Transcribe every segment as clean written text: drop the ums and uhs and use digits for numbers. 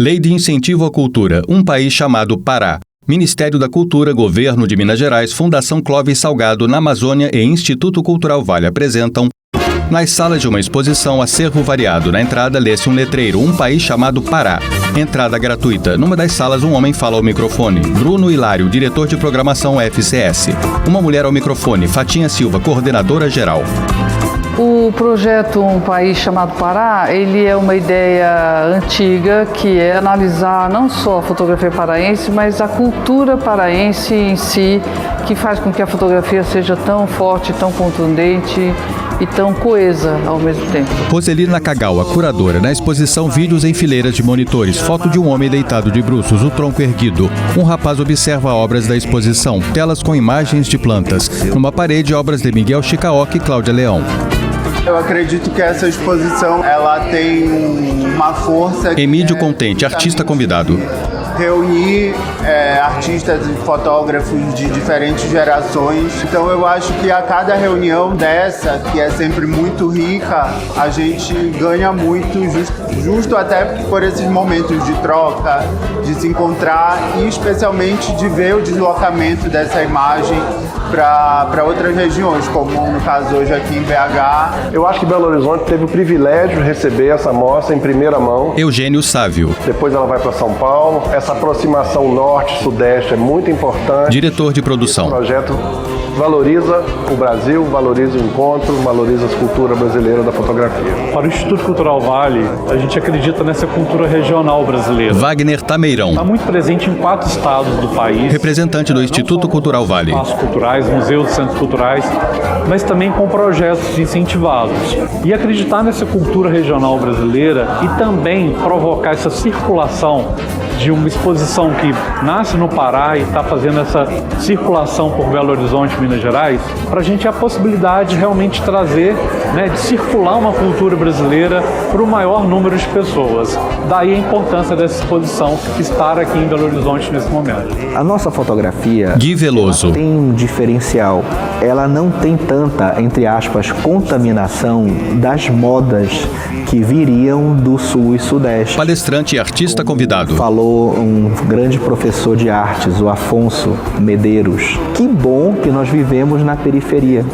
Lei de Incentivo à Cultura, um país chamado Pará. Ministério da Cultura, Governo de Minas Gerais, Fundação Clóvis Salgado, na Amazônia e Instituto Cultural Vale apresentam. Nas salas de uma exposição Acervo Variado, na entrada lê-se um letreiro, um país chamado Pará. Entrada gratuita. Numa das salas, um homem fala ao microfone. Bruno Hilário, diretor de programação FCS. Uma mulher ao microfone. Fatinha Silva, coordenadora geral. O projeto Um País Chamado Pará, ele é uma ideia antiga que é analisar não só a fotografia paraense, mas a cultura paraense em si, que faz com que a fotografia seja tão forte, tão contundente e tão coesa ao mesmo tempo. Roselina Kagawa, curadora, na exposição Vídeos em Fileiras de Monitores, foto de um homem deitado de bruços, o tronco erguido. Um rapaz observa obras da exposição, telas com imagens de plantas. Numa parede, obras de Miguel Chicaoca e Cláudia Leão. Eu acredito que essa exposição, ela tem uma força... Emílio Contente, artista convidado. Reunir artistas e fotógrafos de diferentes gerações. Então eu acho que a cada reunião dessa, que é sempre muito rica, a gente ganha muito, justo até por esses momentos de troca, de se encontrar e especialmente de ver o deslocamento dessa imagem para outras regiões, como no caso hoje aqui em BH. Eu acho que Belo Horizonte teve o privilégio de receber essa mostra em primeira mão. Eugênio Sávio. Depois ela vai para São Paulo. Essa aproximação norte-sudeste é muito importante. Diretor de produção. O projeto valoriza o Brasil, valoriza o encontro, valoriza a cultura brasileira da fotografia. Para o Instituto Cultural Vale, a gente acredita nessa cultura regional brasileira. Wagner Tameirão. Está muito presente em 4 estados do país. Representante do Instituto Cultural Vale. Espaços culturais, museus, centros culturais, mas também com projetos incentivados. E acreditar nessa cultura regional brasileira e também provocar essa circulação de uma exposição que nasce no Pará e está fazendo essa circulação por Belo Horizonte, Minas Gerais, para a gente a possibilidade de realmente trazer, de circular uma cultura brasileira para o maior número de pessoas. Daí a importância dessa exposição estar aqui em Belo Horizonte nesse momento. A nossa fotografia Gui Veloso tem um diferencial. Ela não tem tanta, entre aspas, contaminação das modas que viriam do sul e sudeste. Palestrante e artista convidado. Falou um grande professor de artes, o Afonso Medeiros. Que bom que nós vivemos na periferia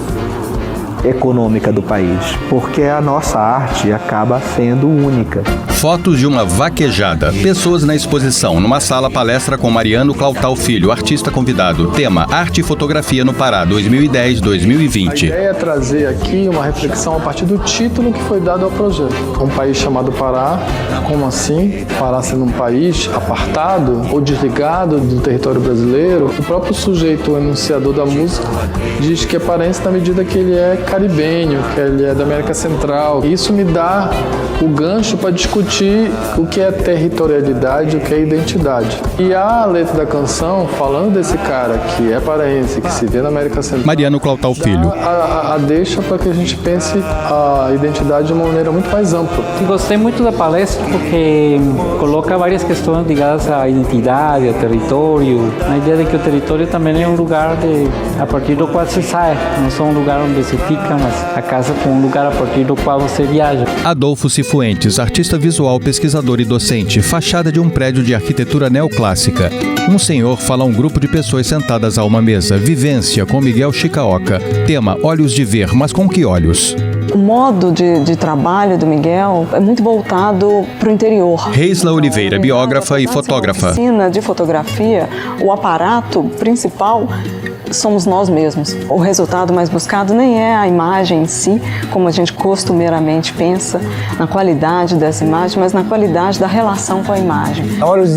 econômica do país, porque a nossa arte acaba sendo única. Fotos de uma vaquejada. Pessoas na exposição. Numa sala palestra com Mariano Clautal Filho, artista convidado. Tema: Arte e Fotografia no Pará, 2010-2020. A ideia é trazer aqui uma reflexão a partir do título que foi dado ao projeto. Um país chamado Pará. Como assim? Pará sendo um país apartado ou desligado do território brasileiro? O próprio sujeito, o enunciador da música, diz que é paraense na medida que ele é caribenho, que ele é da América Central. Isso me dá o gancho para discutir o que é territorialidade, o que é identidade. E a letra da canção, falando desse cara que é paraense, que se vê na América Central, Mariano Clautal Filho. A deixa para que a gente pense a identidade de uma maneira muito mais ampla. Gostei muito da palestra porque coloca várias questões ligadas à identidade, ao território, na ideia de que o território também é um lugar a partir do qual se sai, não só um lugar onde se fica, mas a casa com um lugar a partir do qual você viaja. Adolfo Cifuentes, artista visual, pesquisador e docente, fachada de um prédio de arquitetura neoclássica. Um senhor fala a um grupo de pessoas sentadas a uma mesa. Vivência, com Miguel Chicaoca. Tema: Olhos de ver, mas com que olhos? O modo de trabalho do Miguel é muito voltado para o interior. Reisla Oliveira, biógrafa e fotógrafa. Na oficina de fotografia, o aparato principal somos nós mesmos. O resultado mais buscado nem é a imagem em si, como a gente costumeiramente pensa, na qualidade dessa imagem, mas na qualidade da relação com a imagem. Olhos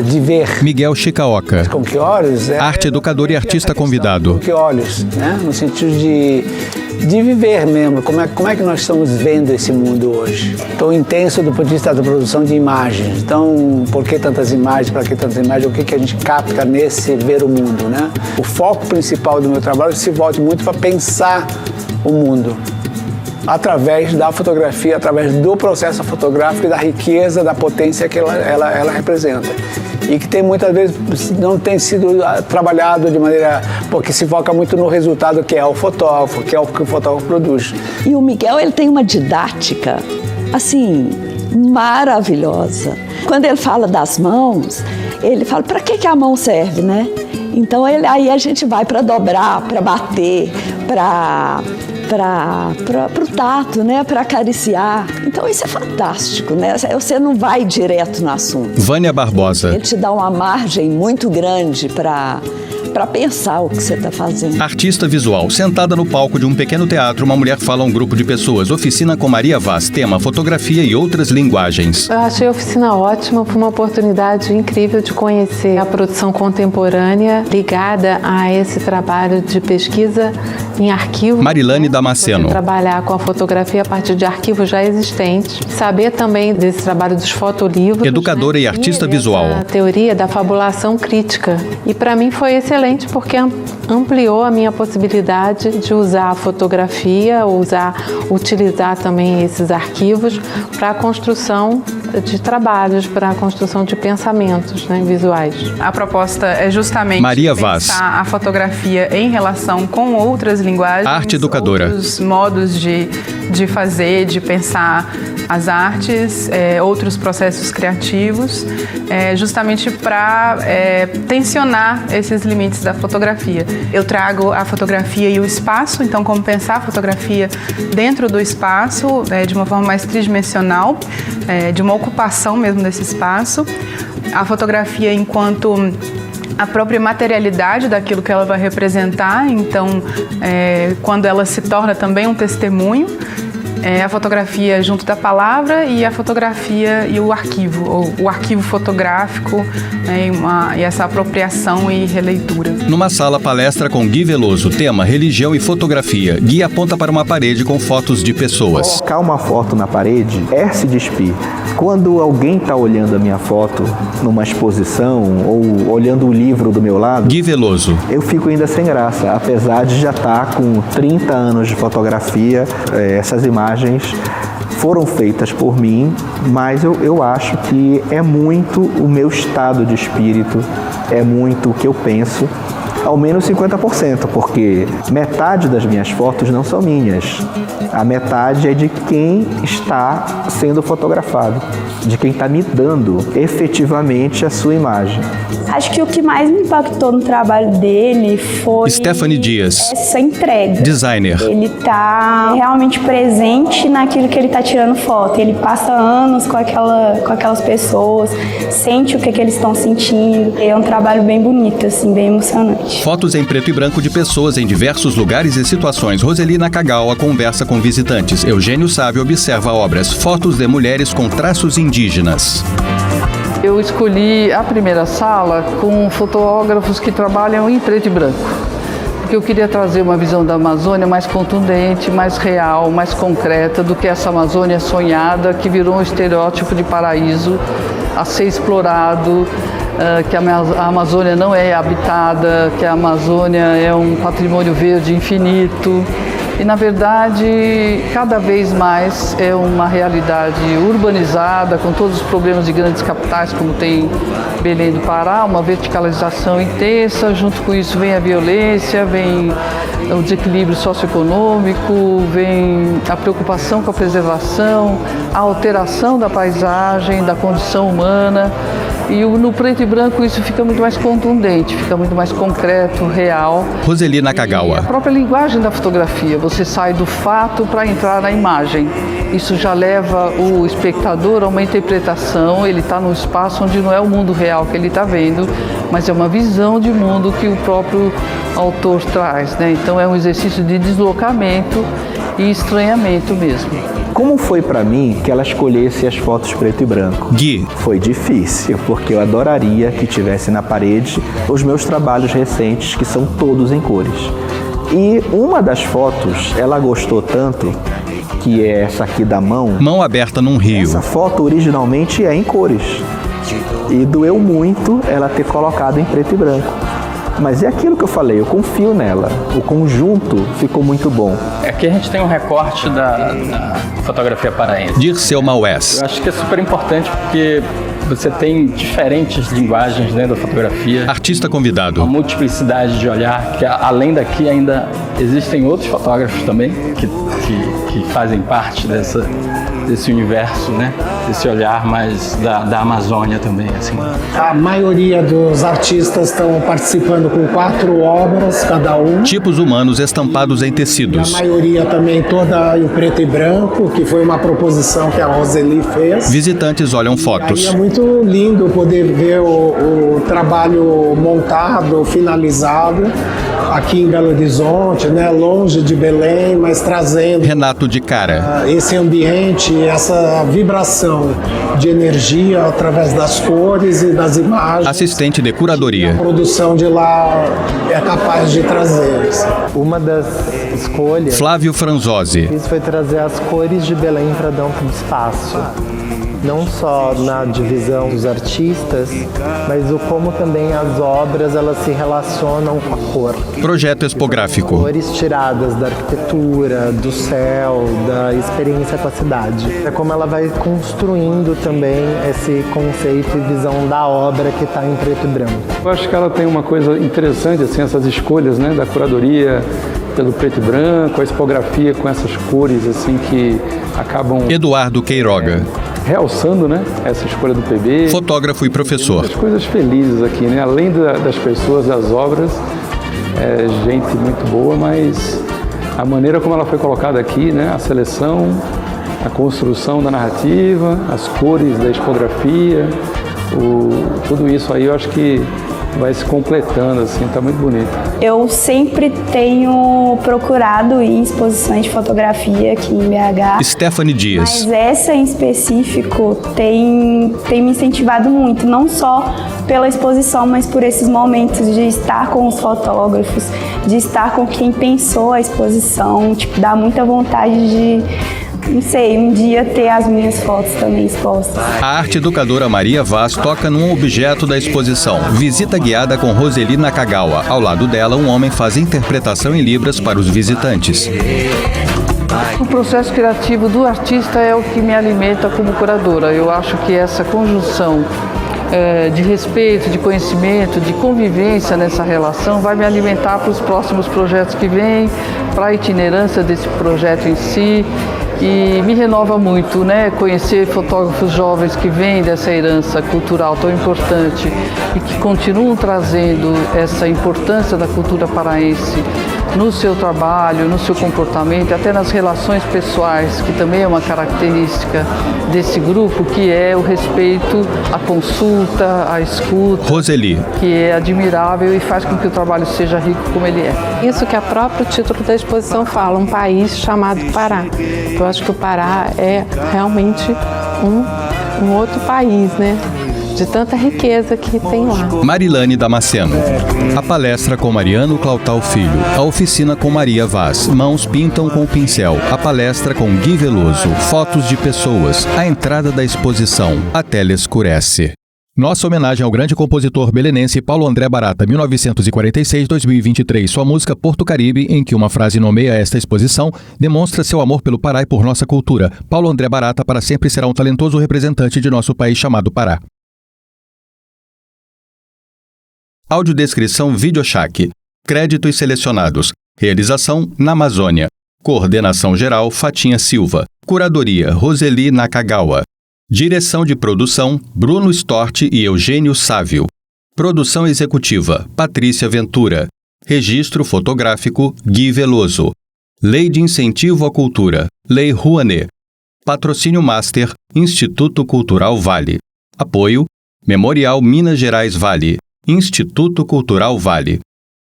de ver. Miguel Chicaoca. Com que olhos? Arte educador e artista convidado. Com que olhos, no sentido de viver mesmo. Como é que nós estamos vendo esse mundo hoje? Tão intenso do ponto de vista da produção de imagens. Então, por que tantas imagens? Para que tantas imagens? O que a gente capta nesse ver o mundo, O foco principal do meu trabalho se volta muito para pensar o mundo através da fotografia, através do processo fotográfico e da riqueza, da potência que ela representa. E que tem muitas vezes não tem sido trabalhado de maneira, porque se foca muito no resultado que é o fotógrafo, que é o que o fotógrafo produz. E o Miguel, ele tem uma didática, assim, maravilhosa. Quando ele fala das mãos, ele fala, para que a mão serve, né? Então aí a gente vai para dobrar, para bater, para o tato, né? Para acariciar. Então isso é fantástico, né? Você não vai direto no assunto. Vânia Barbosa. Ele te dá uma margem muito grande para pensar o que você está fazendo. Artista visual. Sentada no palco de um pequeno teatro, uma mulher fala a um grupo de pessoas. Oficina com Maria Vaz. Tema, fotografia e outras linguagens. Eu achei a oficina ótima. Foi uma oportunidade incrível de conhecer a produção contemporânea ligada a esse trabalho de pesquisa em arquivo. Marilane Damasceno. Trabalhar com a fotografia a partir de arquivos já existentes. Saber também desse trabalho dos fotolivros. Educadora, né? E artista visual. A teoria da fabulação crítica. E para mim foi excelente porque ampliou a minha possibilidade de usar a fotografia, utilizar também esses arquivos para a construção de trabalhos, para a construção de pensamentos, né, visuais. A proposta é justamente Maria Vaz. Pensar a fotografia em relação com outras linguagens, arte educadora, outros modos de fazer, de pensar as artes, outros processos criativos, justamente para tensionar esses limites da fotografia. Eu trago a fotografia e o espaço, então como pensar a fotografia dentro do espaço, de uma forma mais tridimensional, de uma ocupação mesmo desse espaço. A fotografia enquanto a própria materialidade daquilo que ela vai representar, então quando ela se torna também um testemunho, a fotografia junto da palavra e a fotografia e o arquivo, ou o arquivo fotográfico, né, e essa apropriação e releitura. Numa sala, palestra com Gui Veloso, tema religião e fotografia. Gui aponta para uma parede com fotos de pessoas. Colocar uma foto na parede é se despir. Quando alguém está olhando a minha foto numa exposição ou olhando o livro do meu lado, Gui Veloso, eu fico ainda sem graça, apesar de já estar com 30 anos de fotografia. Essas imagens foram feitas por mim, mas eu acho que é muito o meu estado de espírito, é muito o que eu penso, ao menos 50%, porque metade das minhas fotos não são minhas. A metade é de quem está sendo fotografado, de quem está me dando efetivamente a sua imagem. Acho que o que mais me impactou no trabalho dele foi Stephanie Dias, essa entrega. Designer. Ele está realmente presente naquilo que ele está tirando foto. Ele passa anos com aquelas pessoas, sente o que eles estão sentindo. É um trabalho bem bonito, assim, bem emocionante. Fotos em preto e branco de pessoas em diversos lugares e situações. Roseli Nakagawa conversa com visitantes. Eugênio Sávio observa obras. Fotos de mulheres com traços indígenas. Eu escolhi a primeira sala com fotógrafos que trabalham em preto e branco, porque eu queria trazer uma visão da Amazônia mais contundente, mais real, mais concreta do que essa Amazônia sonhada que virou um estereótipo de paraíso a ser explorado, que a Amazônia não é habitada, que a Amazônia é um patrimônio verde infinito. E, na verdade, cada vez mais é uma realidade urbanizada, com todos os problemas de grandes capitais, como tem Belém do Pará, uma verticalização intensa. Junto com isso vem a violência, vem o desequilíbrio socioeconômico, vem a preocupação com a preservação, a alteração da paisagem, da condição humana. E no preto e branco isso fica muito mais contundente, fica muito mais concreto, real. Roseli Nakagawa. A própria linguagem da fotografia, você sai do fato para entrar na imagem. Isso já leva o espectador a uma interpretação, ele está num espaço onde não é o mundo real que ele está vendo, mas é uma visão de mundo que o próprio autor traz, né? Então é um exercício de deslocamento e estranhamento mesmo. Como foi para mim que ela escolhesse as fotos preto e branco? Gui. Foi difícil, porque eu adoraria que tivesse na parede os meus trabalhos recentes, que são todos em cores. E uma das fotos, ela gostou tanto, que é essa aqui da mão. Mão aberta num rio. Essa foto originalmente é em cores. E doeu muito ela ter colocado em preto e branco. Mas é aquilo que eu falei, eu confio nela. O conjunto ficou muito bom. Aqui a gente tem um recorte da fotografia paraense. Dirceu Maués. Eu acho que é super importante porque você tem diferentes linguagens dentro da fotografia. Artista convidado. Uma multiplicidade de olhar, que além daqui ainda existem outros fotógrafos também que fazem parte desse universo, né? Desse olhar mais da Amazônia também, assim. A maioria dos artistas estão participando com 4 obras cada um. Tipos humanos estampados em tecidos. A maioria também toda em preto e branco, que foi uma proposição que a Roseli fez. Visitantes olham fotos. E aí é muito lindo poder ver o trabalho montado, finalizado, aqui em Belo Horizonte, né, longe de Belém, mas trazendo Renato de Cara. Esse ambiente, essa vibração de energia através das cores e das imagens. Assistente de curadoria. A produção de lá é capaz de trazer. Uma das escolhas Flávio Franzosi. isso foi trazer as cores de Belém para dentro do espaço. Não só na divisão dos artistas, mas o como também as obras elas se relacionam com a cor. Projeto expográfico. Cores tiradas da arquitetura, do céu, da experiência com a cidade. É como ela vai construindo também esse conceito e visão da obra que está em preto e branco. Eu acho que ela tem uma coisa interessante, assim, essas escolhas, né, da curadoria pelo preto e branco, a expografia com essas cores assim que acabam... Eduardo Queiroga. Realçando, né, essa escolha do PB. Fotógrafo e professor. Muitas coisas felizes aqui, né? Além das pessoas, das obras, gente muito boa, mas a maneira como ela foi colocada aqui, né? A seleção, a construção da narrativa, as cores da expografia, tudo isso aí eu acho que vai se completando, assim, tá muito bonito. Eu sempre tenho procurado ir em exposições de fotografia aqui em BH. Stephanie Dias. Mas essa em específico tem me incentivado muito, não só pela exposição, mas por esses momentos de estar com os fotógrafos, de estar com quem pensou a exposição, tipo, dá muita vontade de, não sei, um dia ter as minhas fotos também expostas. A arte educadora Maria Vaz toca num objeto da exposição. Visita guiada com Roseli Nakagawa. Ao lado dela, um homem faz interpretação em libras para os visitantes. O processo criativo do artista é o que me alimenta como curadora. Eu acho que essa conjunção de respeito, de conhecimento, de convivência nessa relação vai me alimentar para os próximos projetos que vêm, para a itinerância desse projeto em si. E me renova muito, né? Conhecer fotógrafos jovens que vêm dessa herança cultural tão importante e que continuam trazendo essa importância da cultura paraense no seu trabalho, no seu comportamento, até nas relações pessoais, que também é uma característica desse grupo, que é o respeito à consulta, à escuta, Roseli, que é admirável e faz com que o trabalho seja rico como ele é. Isso que é o próprio título da exposição fala, um país chamado Pará. Eu acho que o Pará é realmente um outro país, né? De tanta riqueza que tem lá. Marilane Damasceno. A palestra com Mariano Clautal Filho. A oficina com Maria Vaz. Mãos pintam com pincel. A palestra com Gui Veloso. Fotos de pessoas. A entrada da exposição. A tela escurece. Nossa homenagem ao grande compositor belenense Paulo André Barata, 1946-2023. Sua música Porto Caribe, em que uma frase nomeia esta exposição, demonstra seu amor pelo Pará e por nossa cultura. Paulo André Barata para sempre será um talentoso representante de nosso país chamado Pará. Audiodescrição Videochac. Créditos selecionados. Realização na Amazônia. Coordenação geral Fatinha Silva. Curadoria Roseli Nakagawa. Direção de produção Bruno Storti e Eugênio Sávio. Produção executiva Patrícia Ventura. Registro fotográfico Gui Veloso. Lei de Incentivo à Cultura Lei Rouanet. Patrocínio Master Instituto Cultural Vale. Apoio Memorial Minas Gerais Vale. Instituto Cultural Vale.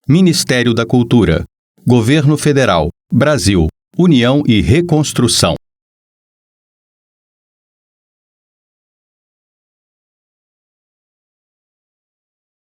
Ministério da Cultura. Governo Federal. Brasil. União e Reconstrução.